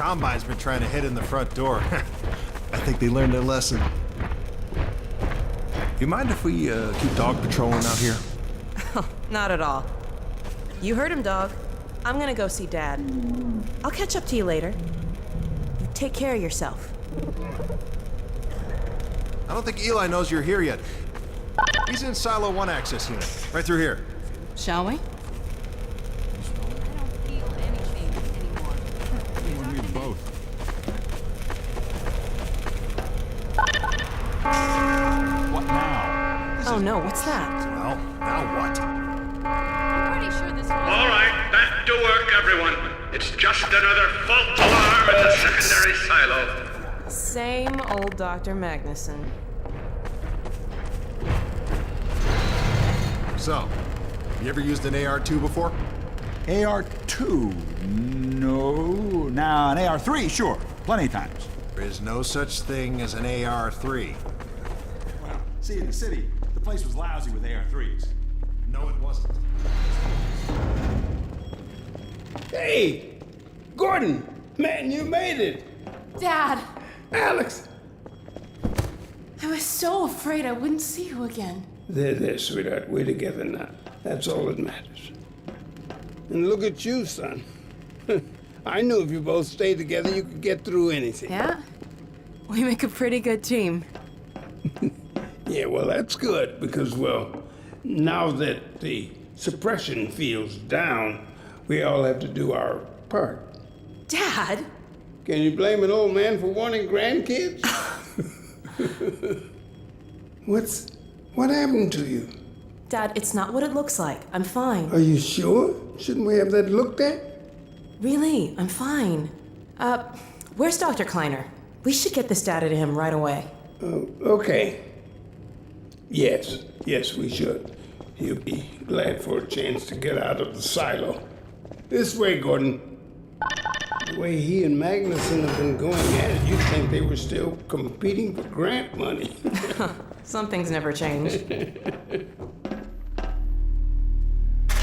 Combine's been trying to hit in the front door. I think they learned their lesson. You mind if we keep dog patrolling out here? Not at all. You heard him, dog. I'm gonna go see Dad. I'll catch up to you later. You take care of yourself. I don't think Eli knows you're here yet. He's in Silo 1 access unit, right through here. Shall we? I don't feel anything anymore. You and me both. What now? Oh no, what's that? Well, now what? I'm pretty sure this was... All right, back to work, everyone. It's just another fault alarm in the secondary silo. Same old Dr. Magnuson. So, you ever used an AR-2 before? AR-2? No. Now, an AR-3, sure. Plenty of times. There is no such thing as an AR-3. Well, see, in the city, the place was lousy with AR-3s. No, it wasn't. Hey, Gordon, man, you made it. Dad, Alex. I was so afraid I wouldn't see you again. There, sweetheart. We're together now. That's all that matters. And look at you, son. I knew if you both stayed together, you could get through anything. Yeah? We make a pretty good team. Yeah, well, that's good because, well, now that the suppression field's down, we all have to do our part. Dad? Can you blame an old man for wanting grandkids? What happened to you? Dad, it's not what it looks like. I'm fine. Are you sure? Shouldn't we have that looked at? Really, I'm fine. Where's Dr. Kleiner? We should get this data to him right away. Oh, okay. Yes, we should. He'll be glad for a chance to get out of the silo. This way, Gordon. The way he and Magnuson have been going at it, you'd think they were still competing for grant money. Some things never change.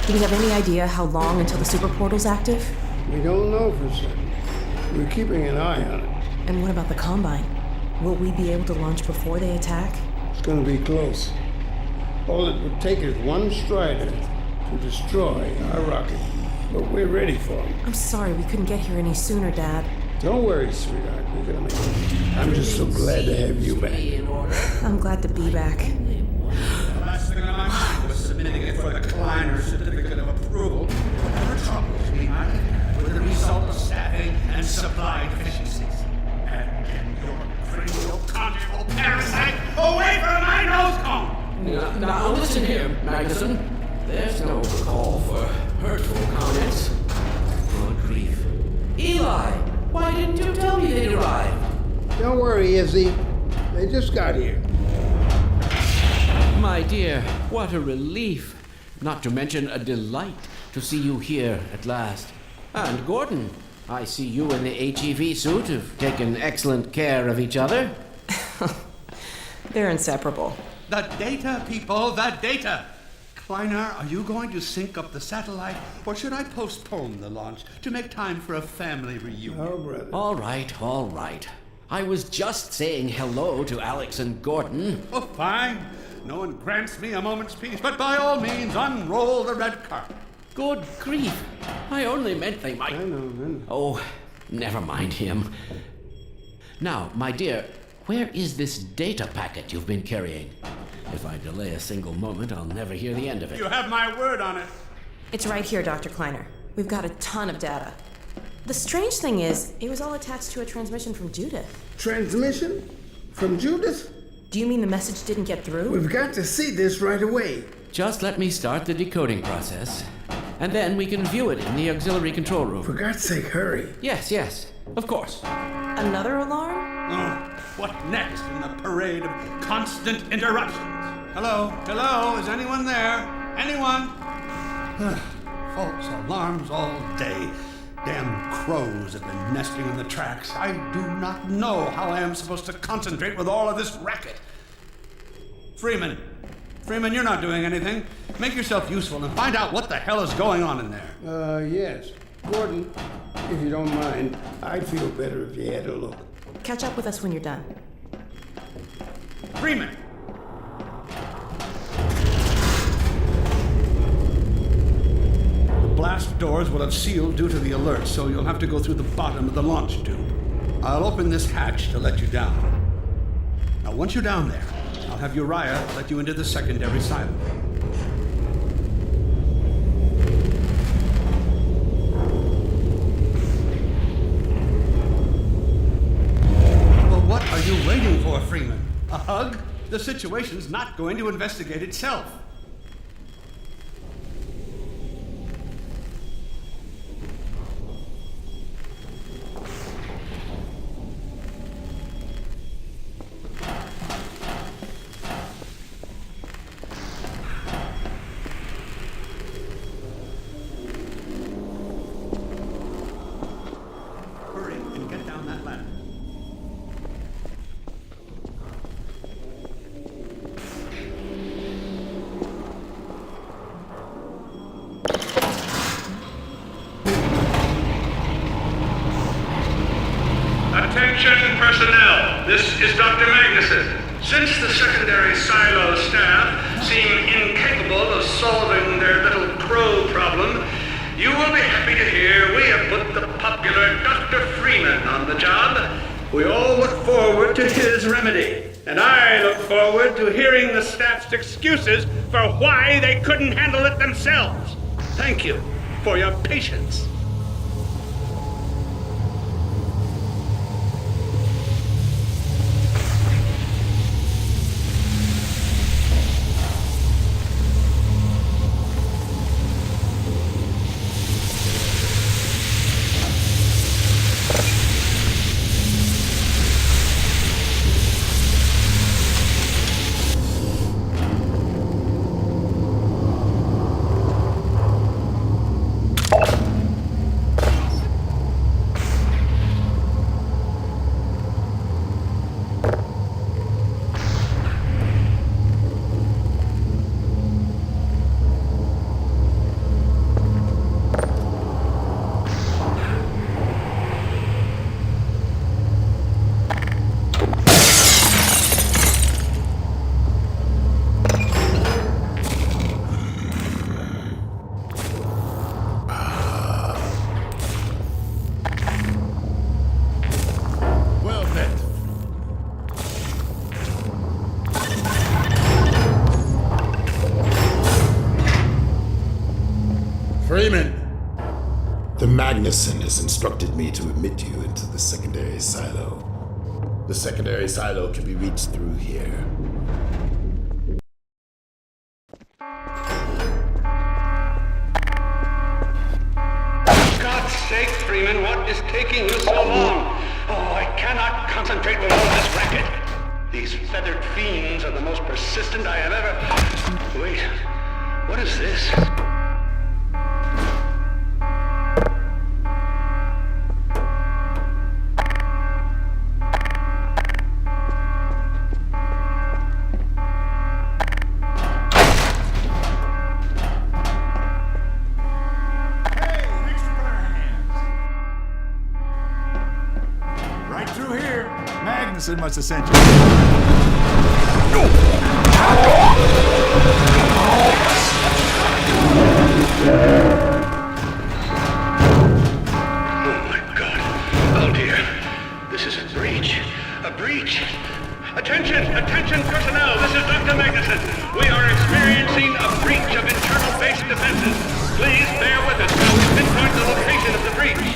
Do we have any idea how long until the super portal's active? We don't know for certain. We're keeping an eye on it. And what about the Combine? Will we be able to launch before they attack? It's gonna be close. All it would take is one Strider to destroy our rocket. But we're ready for him. I'm sorry we couldn't get here any sooner, Dad. Don't worry, sweetheart. We're gonna make it. I'm just so glad to have you back. I'm glad to be back. The last thing on my mind was submitting it for the Kleiner certificate of approval. There were troubles we might have had with the result of staffing and supply deficiencies. And get your cranial control parasite away from my nose cone! Now listen here, Magnuson. There's no call for hurtful comments. Good grief. Eli, why didn't you tell me they'd arrived? Don't worry, Izzy. They just got here. My dear, what a relief. Not to mention a delight to see you here at last. And Gordon, I see you in the HEV suit have taken excellent care of each other. They're inseparable. The data, people, the data! Kleiner, are you going to sync up the satellite, or should I postpone the launch to make time for a family reunion? Oh, brother. All right. I was just saying hello to Alex and Gordon. Oh, fine. No one grants me a moment's peace, but by all means, unroll the red carpet. Good grief. I only meant they might... I know. Oh, never mind him. Now, my dear, where is this data packet you've been carrying? If I delay a single moment, I'll never hear the end of it. You have my word on it. It's right here, Dr. Kleiner. We've got a ton of data. The strange thing is, it was all attached to a transmission from Judith. Transmission? From Judith? Do you mean the message didn't get through? We've got to see this right away. Just let me start the decoding process, and then we can view it in the auxiliary control room. For God's sake, hurry. Yes, of course. Another alarm? Oh, what next in the parade of constant interruptions? Hello, is anyone there? Anyone? False alarms all day. Damn crows have been nesting in the tracks. I do not know how I am supposed to concentrate with all of this racket. Freeman, you're not doing anything. Make yourself useful and find out what the hell is going on in there. Yes. Gordon, if you don't mind, I'd feel better if you had a look. Catch up with us when you're done. Freeman! The blast doors will have sealed due to the alert, so you'll have to go through the bottom of the launch tube. I'll open this hatch to let you down. Now, once you're down there, I'll have Uriah let you into the secondary silo. Well, what are you waiting for, Freeman? A hug? The situation's not going to investigate itself. Hurry and get down that ladder. Attention personnel, this is Dr. Magnuson. Since the secondary silo staff seem incapable of solving their little crow problem, you will be happy to hear we have put the popular Dr. Freeman on the job. We all look forward to his remedy, and I look forward to hearing the staff's excuses for why they couldn't handle it themselves. Thank you for your patience. Well met. Freeman! The Magnuson has instructed me to admit you into the secondary silo. The secondary silo can be reached through here. For God's sake, Freeman, what is taking you so long? Oh, I cannot concentrate with all this racket. These feathered fiends are the most persistent I have ever... Wait, what is this? Hey, an extra pair of hands. Right through here. Magnuson must have sent you. Oh my God. Oh dear. This is a breach. A breach. Attention, attention personnel. This is Dr. Magnuson. We are experiencing a breach of internal base defenses. Please bear with us while we pinpoint the location of the breach.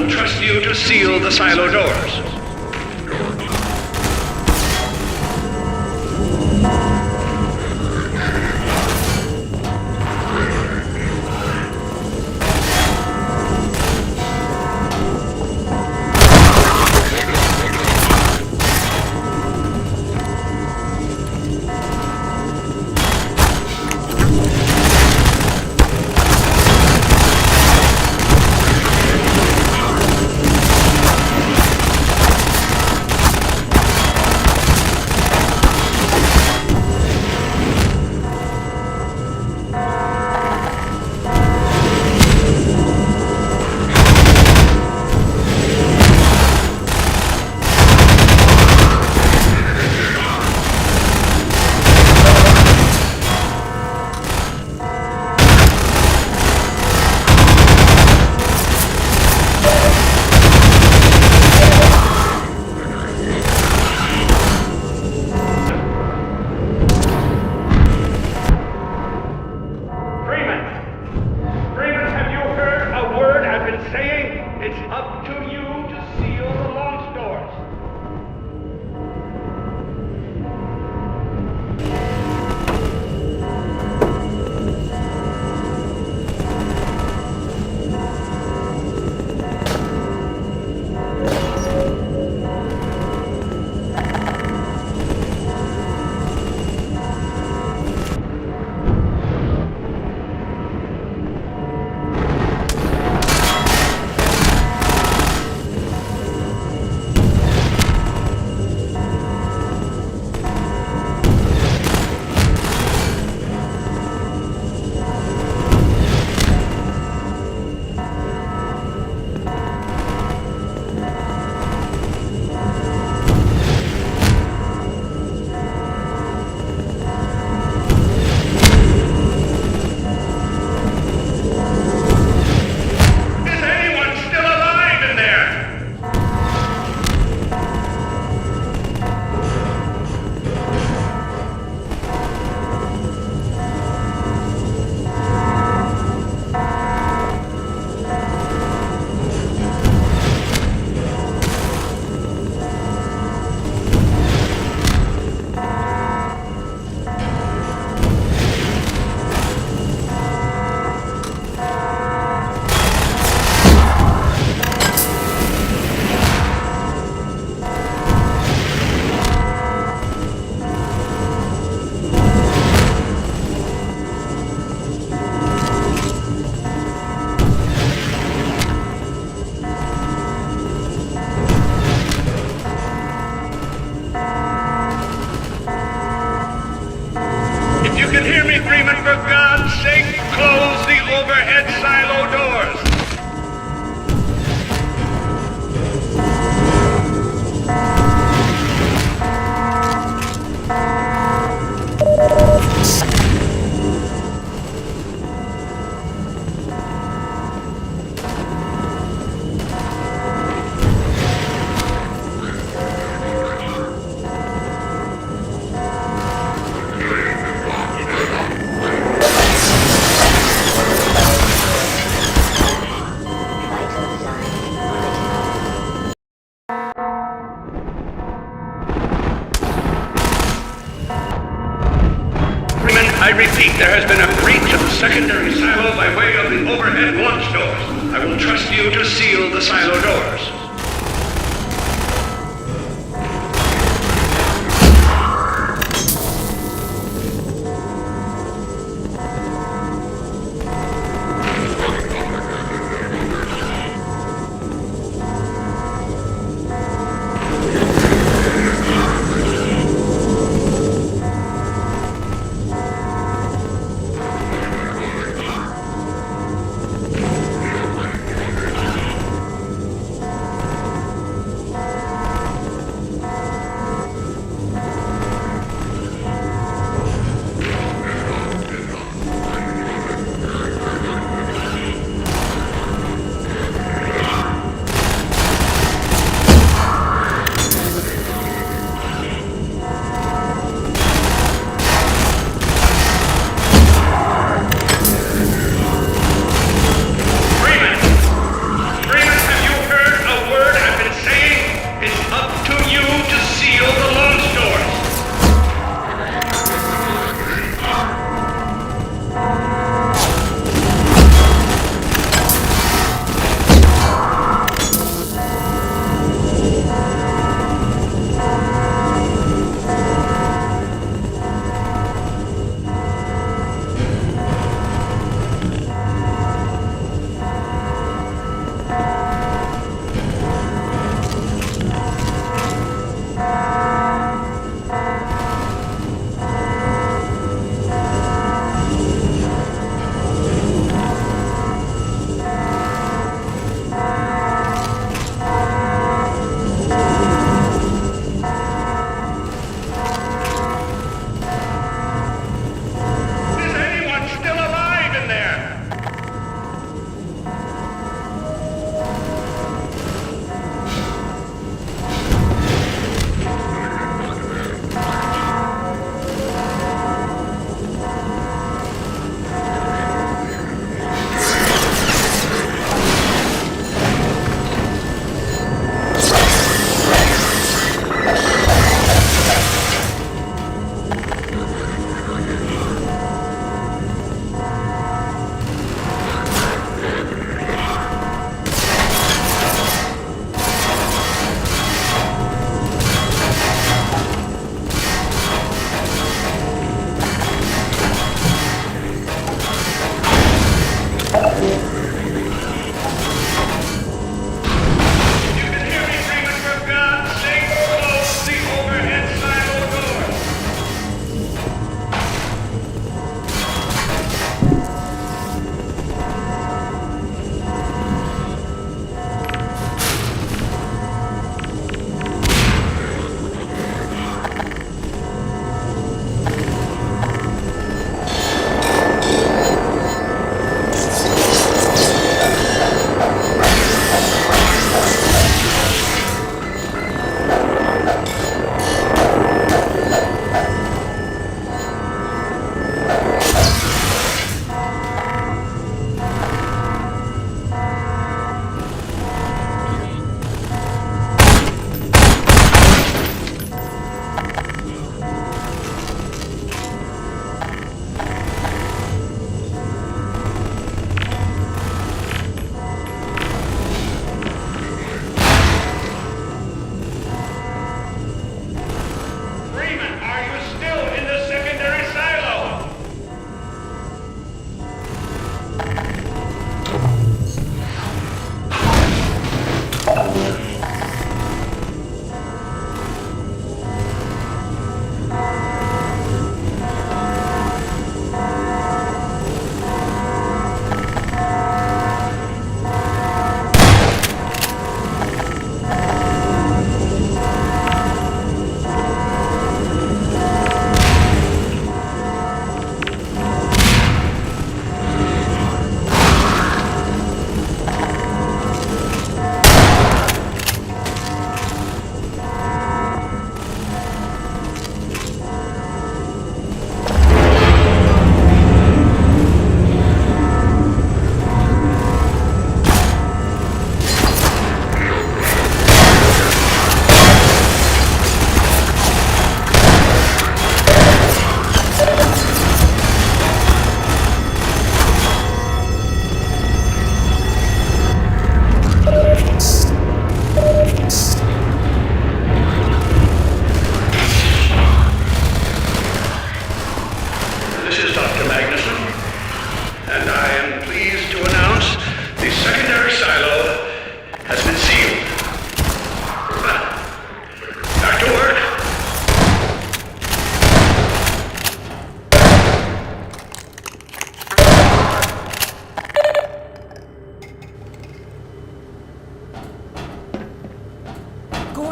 will trust you to seal the silo doors. For God's sake, close the overhead silo doors. I repeat, there has been a breach of the secondary silo by way of the overhead launch doors. I will trust you to seal the silo doors.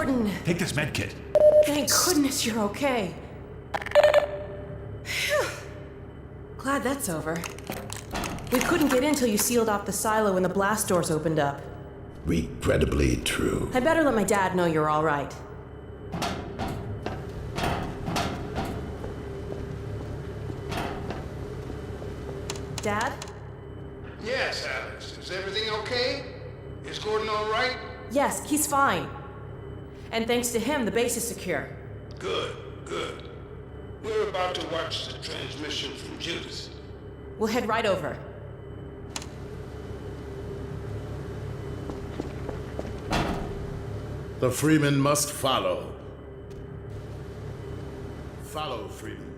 Gordon, Take this med kit. thank goodness you're okay. Phew. Glad that's over. We couldn't get in till you sealed off the silo when the blast doors opened up. Regrettably true. I better let my dad know you're all right. Dad? Yes, Alex. Is everything okay? Is Gordon all right? Yes, he's fine. And thanks to him, the base is secure. Good, good. We're about to watch the transmission from Judas. We'll head right over. The Freeman must follow. Follow, Freeman.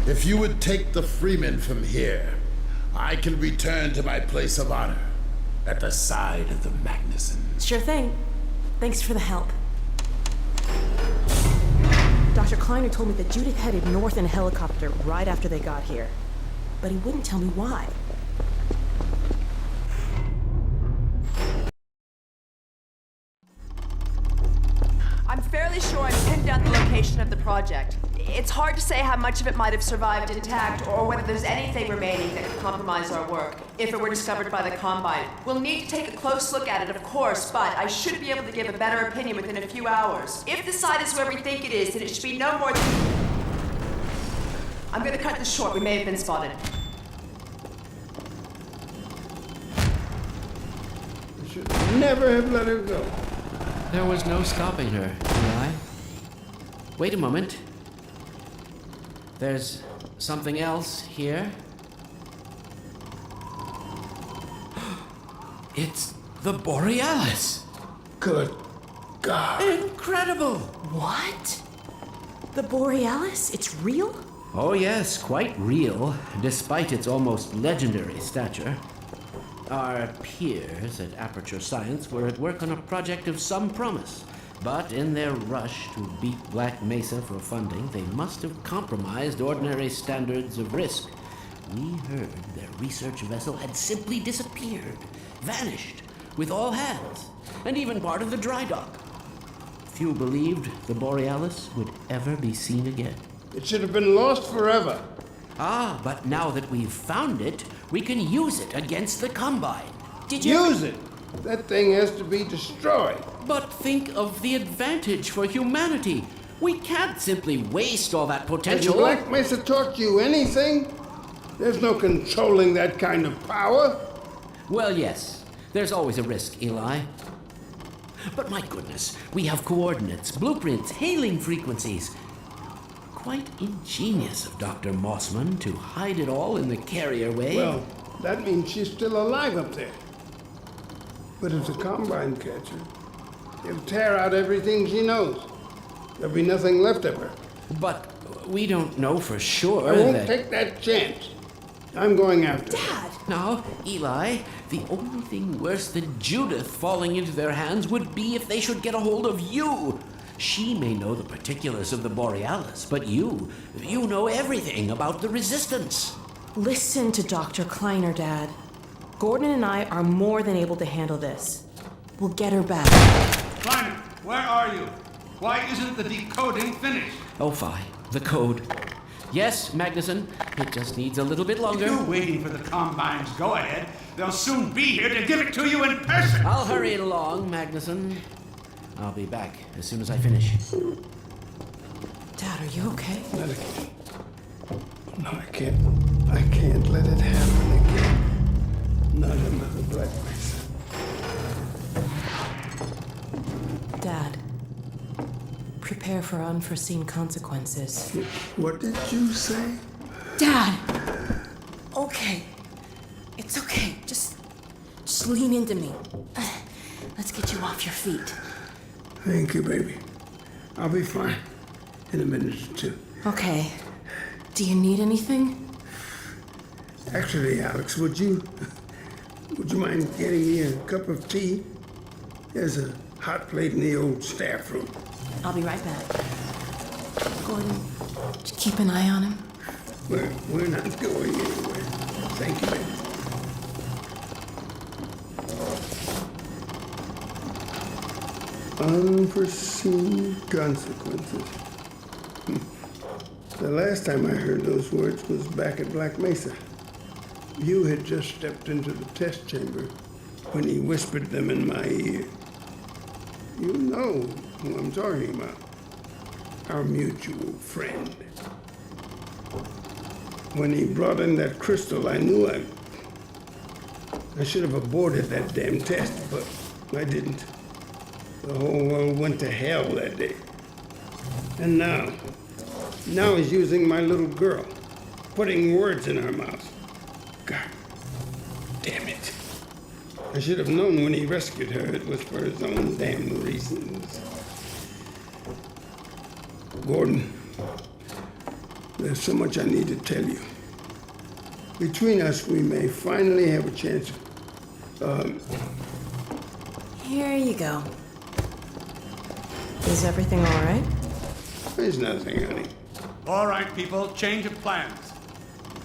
If you would take the Freeman from here, I can return to my place of honor at the side of the Magnuson. Sure thing. Thanks for the help. Dr. Kleiner told me that Judith headed north in a helicopter right after they got here. But he wouldn't tell me why. I'm fairly sure I've pinned down the location of the project. It's hard to say how much of it might have survived intact or whether there's anything remaining that could compromise our work if it were discovered by the Combine. We'll need to take a close look at it, of course, but I should be able to give a better opinion within a few hours. If the site is where we think it is, then it should be no more than... I'm gonna cut this short. We may have been spotted. I should never have let her go. There was no stopping her, Eli. Wait a moment. There's something else here. It's the Borealis. Good God. Incredible! What? The Borealis? It's real? Oh yes, quite real, despite its almost legendary stature. Our peers at Aperture Science were at work on a project of some promise, but in their rush to beat Black Mesa for funding, they must have compromised ordinary standards of risk. We heard their research vessel had simply disappeared, vanished, with all hands, and even part of the dry dock. Few believed the Borealis would ever be seen again. It should have been lost forever. Ah, but now that we've found it, we can use it against the Combine. Did you Use it! That thing has to be destroyed. But think of the advantage for humanity. We can't simply waste all that Has potential. Black Mesa taught you anything? There's no controlling that kind of power. Well, yes. There's always a risk, Eli. But my goodness, we have coordinates, blueprints, hailing frequencies. Quite ingenious of Dr. Mossman to hide it all in the carrier wave. Well, that means she's still alive up there. But if the Combine catch her, he'll tear out everything she knows. There'll be nothing left of her. But we don't know for sure I won't that... take that chance. I'm going after her. Dad? Now, Eli, the only thing worse than Judith falling into their hands would be if they should get a hold of you. She may know the particulars of the Borealis, but you know everything about the Resistance. Listen to Dr. Kleiner, Dad. Gordon and I are more than able to handle this. We'll get her back. Kleiner, where are you? Why isn't the decoding finished? Oh, fine. The code. Yes, Magnuson. It just needs a little bit longer. You're waiting for the Combine's go-ahead. They'll soon be here to give it to you in person. I'll hurry it along, Magnuson. I'll be back as soon as I finish. Dad, are you okay? Not again. No, I can't let it happen again. Not another Black Mesa. Dad, prepare for unforeseen consequences. What did you say? Dad! Okay. It's okay. Just lean into me. Let's get you off your feet. Thank you, baby. I'll be fine in a minute or two. Okay. Do you need anything? Actually, Alex, would you mind getting me a cup of tea? There's a hot plate in the old staff room. I'll be right back. Gordon, just keep an eye on him. We're not going anywhere. Thank you, baby. Unforeseen consequences. The last time I heard those words was back at Black Mesa. You had just stepped into the test chamber when he whispered them in my ear. You know who I'm talking about. Our mutual friend. When he brought in that crystal, I knew I should have aborted that damn test, but I didn't. The whole world went to hell that day. And now he's using my little girl, putting words in her mouth. God damn it. I should have known when he rescued her it was for his own damn reasons. Gordon, There's so much I need to tell you. Between us, we may finally have a chance. Here you go. Is everything all right? There's nothing, honey. All right, people, change of plans.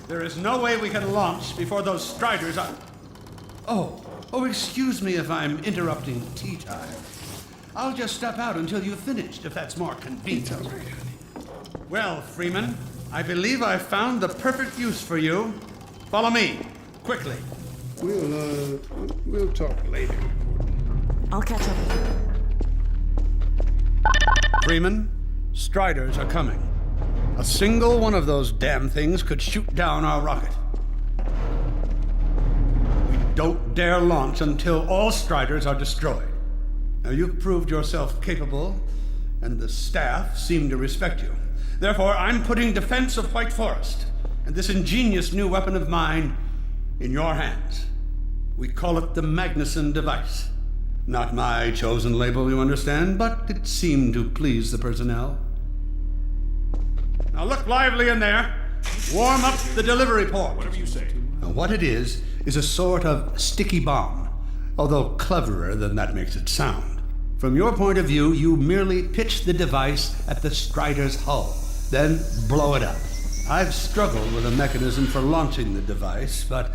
There is no way we can launch before those Striders are... Oh, excuse me if I'm interrupting tea time. I'll just step out until you've finished, if that's more convenient. Well, Freeman, I believe I've found the perfect use for you. Follow me, quickly. We'll talk later. I'll catch up with you. Freeman, Striders are coming. A single one of those damn things could shoot down our rocket. We don't dare launch until all Striders are destroyed. Now, you've proved yourself capable, and the staff seem to respect you. Therefore, I'm putting defense of White Forest and this ingenious new weapon of mine in your hands. We call it the Magnuson device. Not my chosen label, you understand, but it seemed to please the personnel. Now look lively in there. Warm up the delivery port. Whatever you say. Now, what it is a sort of sticky bomb, although cleverer than that makes it sound. From your point of view, you merely pitch the device at the Strider's hull, then blow it up. I've struggled with a mechanism for launching the device, but,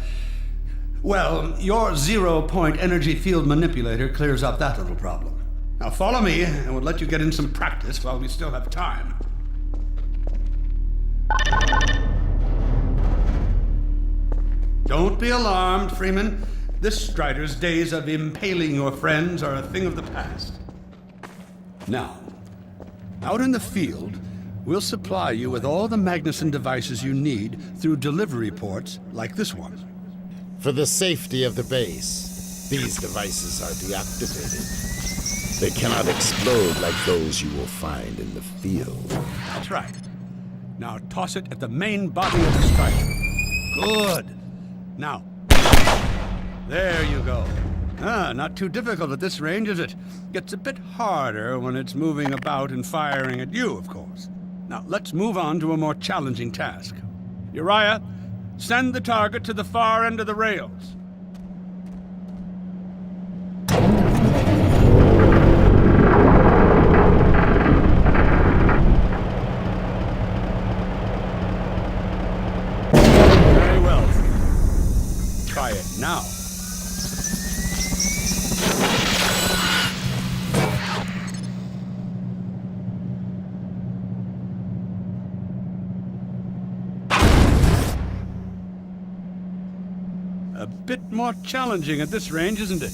well, your zero-point energy field manipulator clears up that little problem. Now follow me, and we'll let you get in some practice while we still have time. Don't be alarmed, Freeman. This Strider's days of impaling your friends are a thing of the past. Now, out in the field, we'll supply you with all the Magnuson devices you need through delivery ports like this one. For the safety of the base, these devices are deactivated. They cannot explode like those you will find in the field. That's right. Now toss it at the main body of the Strider. Good. Now, there you go. Not too difficult at this range, is it? Gets a bit harder when it's moving about and firing at you, of course. Now, let's move on to a more challenging task. Uriah, send the target to the far end of the rails. Very well. Try it now. A bit more challenging at this range, isn't it?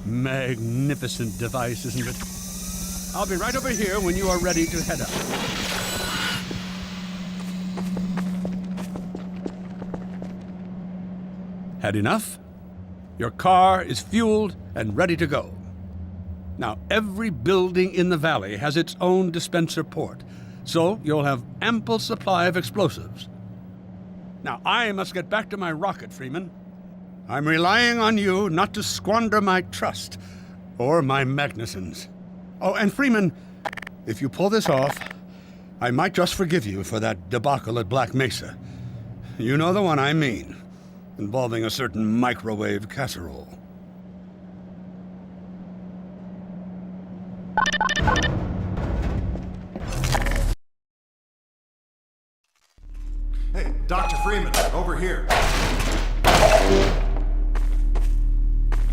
Magnificent device, isn't it? I'll be right over here when you are ready to head up. Had enough? Your car is fueled and ready to go. Now, every building in the valley has its own dispenser port, so you'll have ample supply of explosives. Now, I must get back to my rocket, Freeman. I'm relying on you not to squander my trust or my Magnusons. Oh, and Freeman, if you pull this off, I might just forgive you for that debacle at Black Mesa. You know the one I mean. Involving a certain microwave casserole. Hey, Dr. Freeman, over here.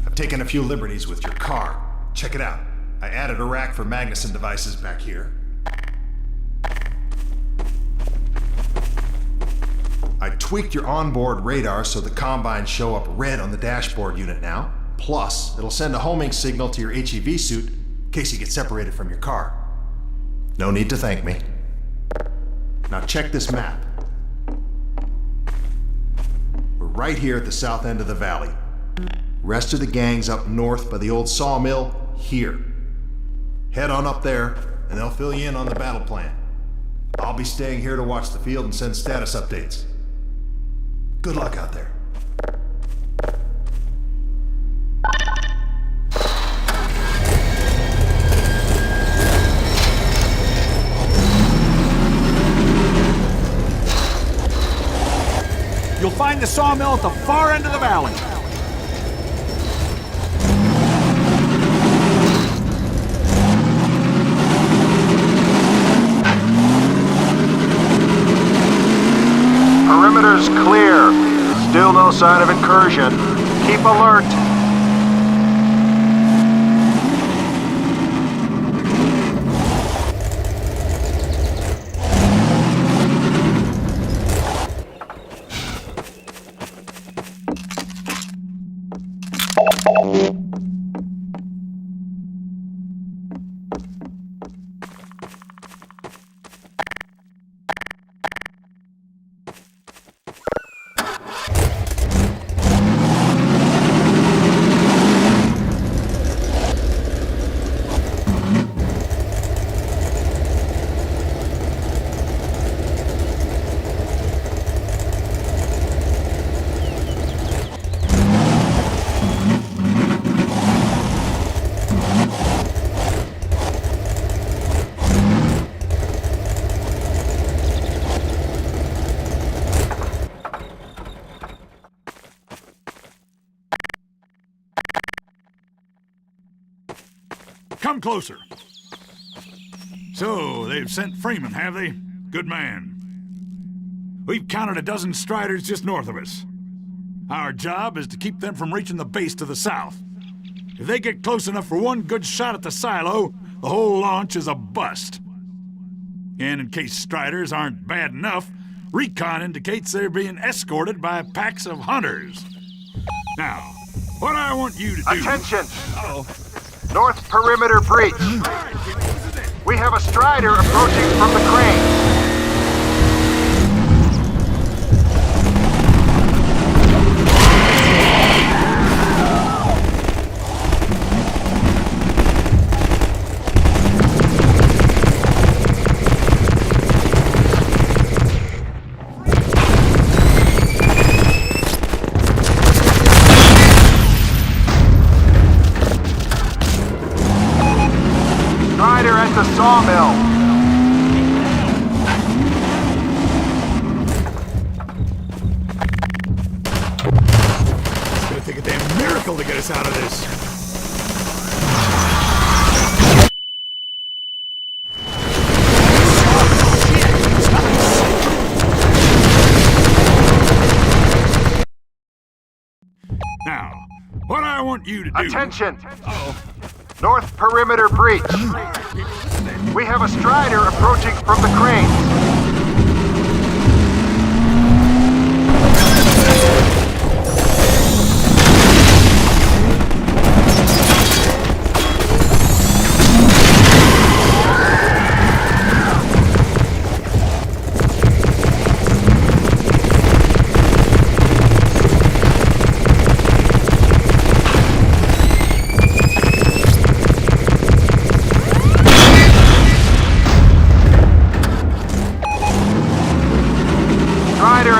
I've taken a few liberties with your car. Check it out. I added a rack for Magnuson devices back here. I tweaked your onboard radar so the combines show up red on the dashboard unit now. Plus, it'll send a homing signal to your HEV suit in case you get separated from your car. No need to thank me. Now check this map. We're right here at the south end of the valley. Rest of the gang's up north by the old sawmill here. Head on up there, and they'll fill you in on the battle plan. I'll be staying here to watch the field and send status updates. Good luck out there. You'll find the sawmill at the far end of the valley. Perimeter's clear. Still no sign of incursion. Keep alert. Come closer. So, they've sent Freeman, have they? Good man. We've counted a dozen Striders just north of us. Our job is to keep them from reaching the base to the south. If they get close enough for one good shot at the silo, the whole launch is a bust. And in case Striders aren't bad enough, recon indicates they're being escorted by packs of hunters. Now, what I want you to do... Attention! North perimeter breach. We have a Strider approaching from the crane. The sawmill. It's gonna take a damn miracle to get us out of this. Now, what I want you to do... Attention! North perimeter breach. We have a Strider approaching from the crane.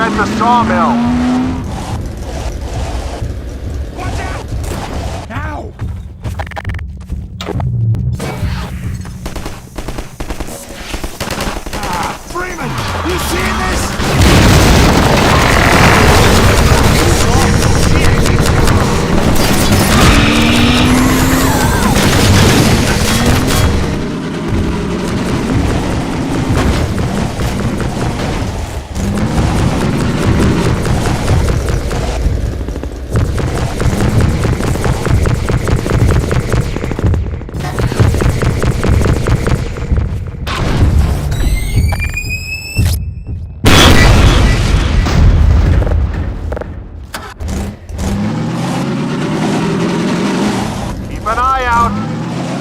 The sawmill. Watch out! Now! Freeman! You seeing this?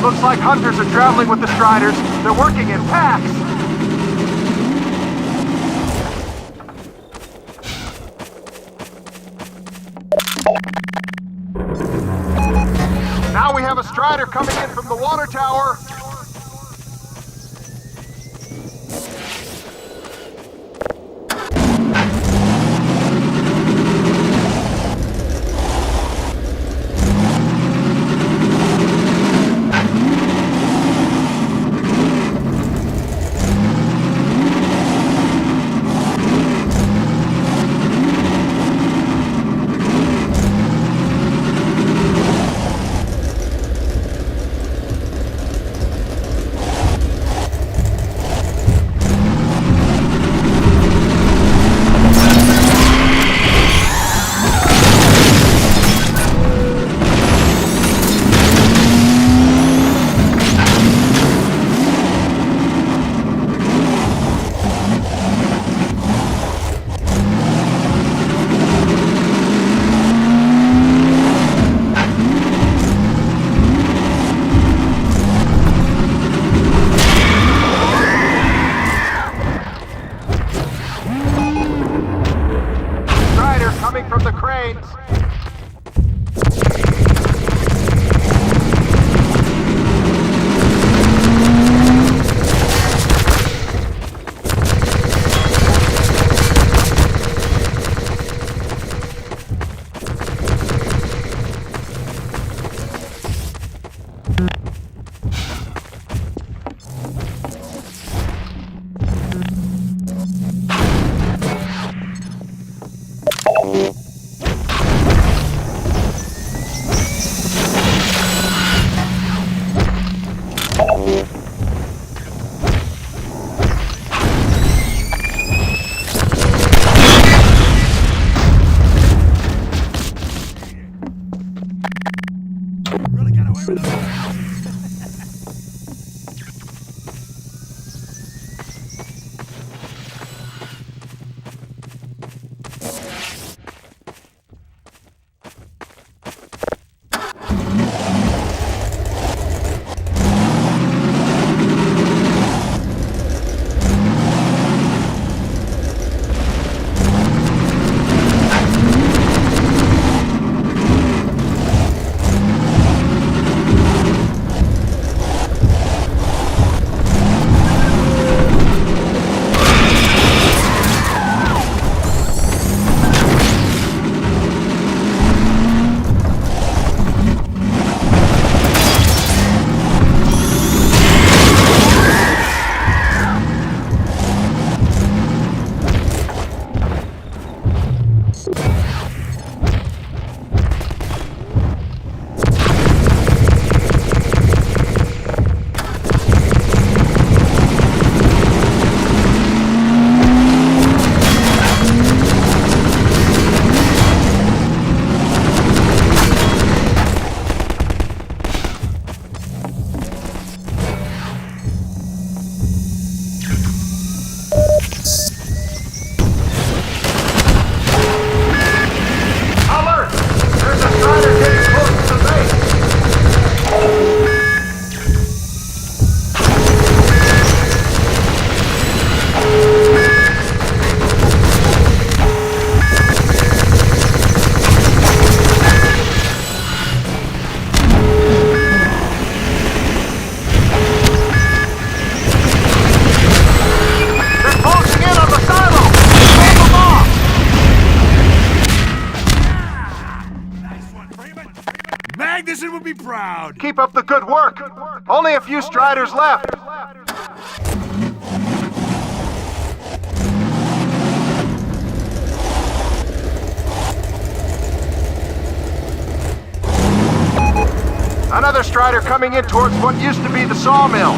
Looks like hunters are traveling with the Striders. They're working in packs. Now we have a Strider coming in from the water tower. brains. Really got away with it. Magnuson would be proud. Keep up the good work. Only a few Striders left. Another Strider coming in towards what used to be the sawmill.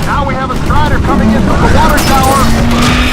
Now we have a Strider coming in from the water tower.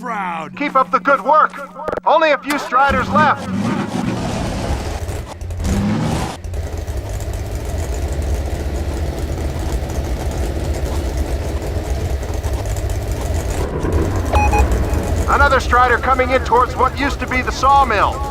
proud. Keep up the good work. Only a few Striders left. Another Strider coming in towards what used to be the sawmill.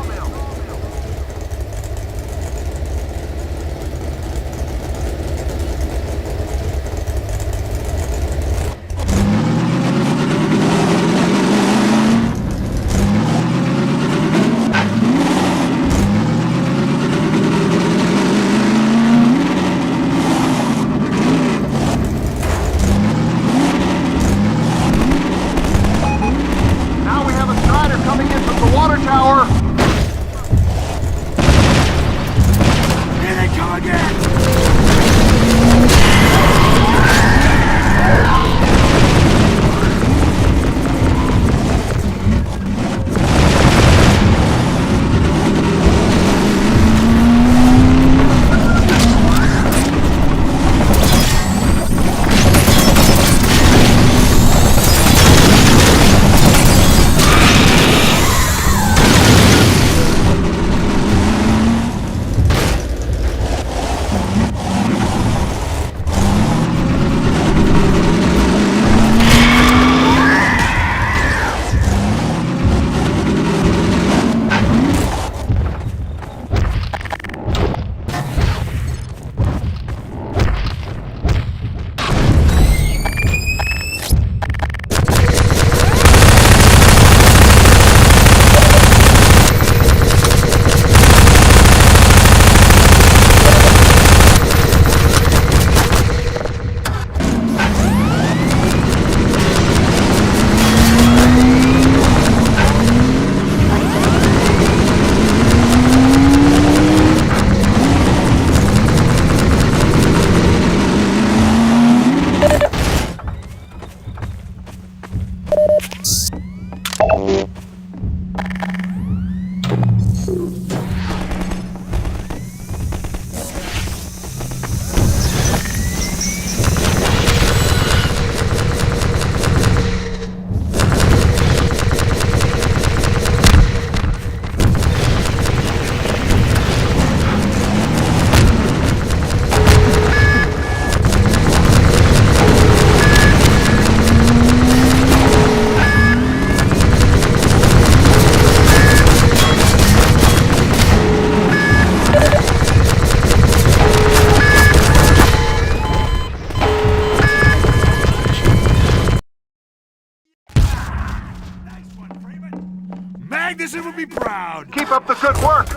Magnuson would be proud. Keep up the good work.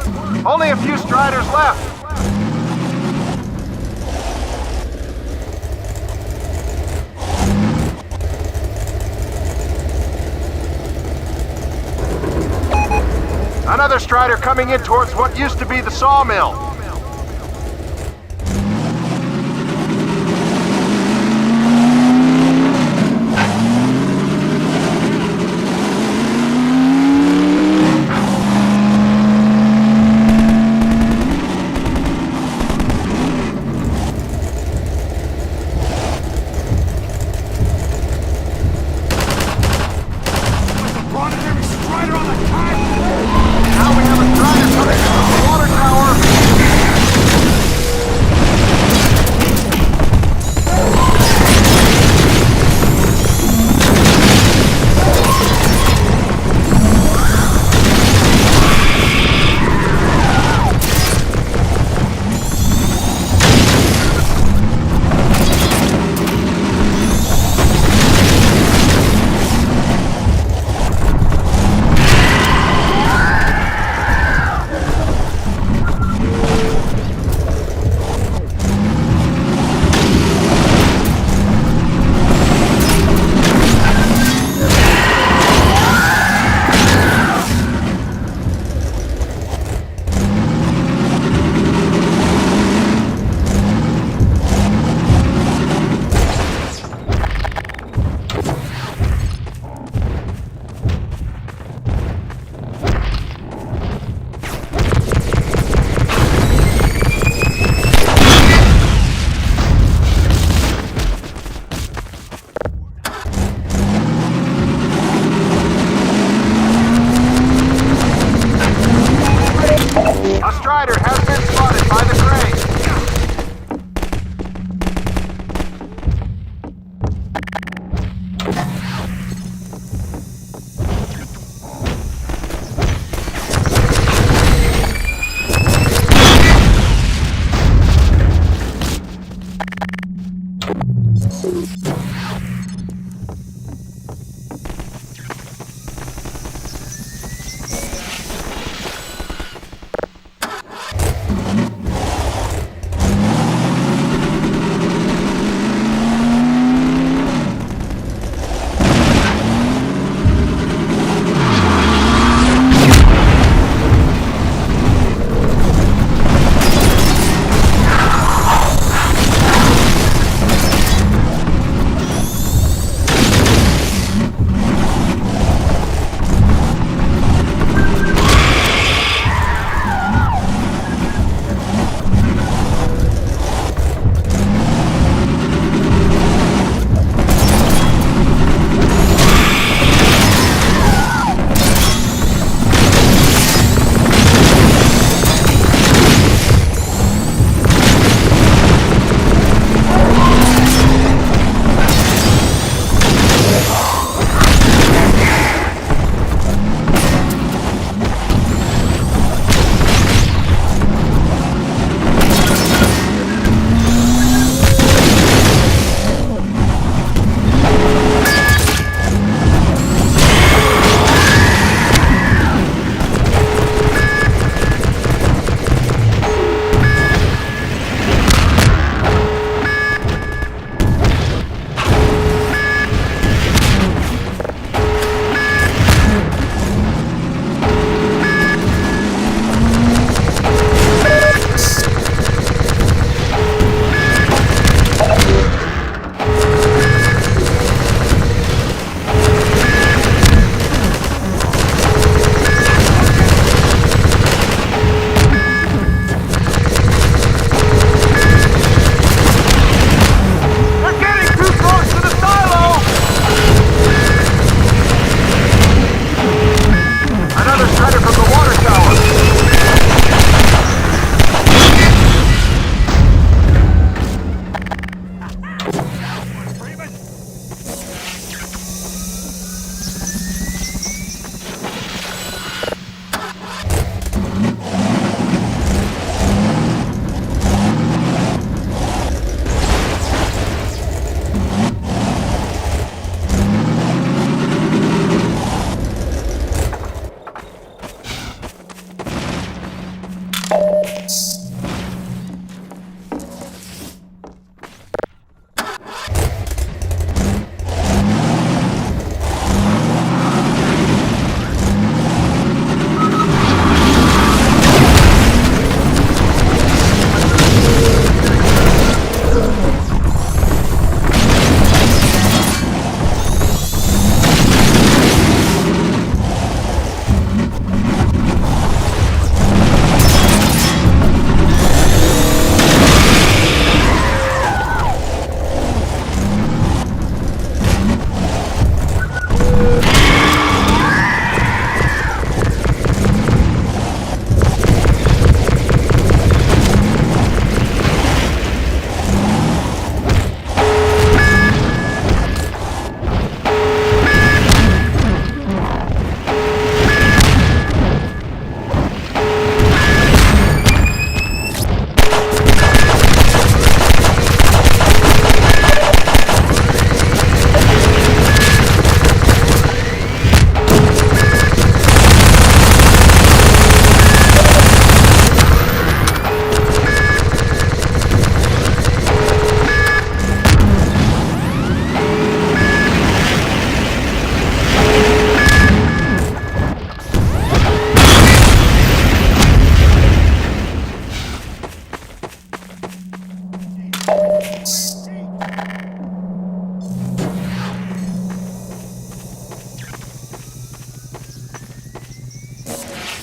Only a few Striders left. Another Strider coming in towards what used to be the sawmill. Now we have a Strider coming from the water tower.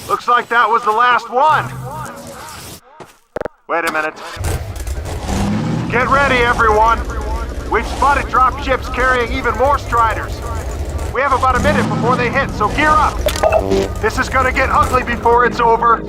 Looks like that was the last one. Wait a minute. Get ready, everyone. We've spotted drop ships carrying even more Striders. We have about a minute before they hit, so gear up. This is gonna get ugly before it's over.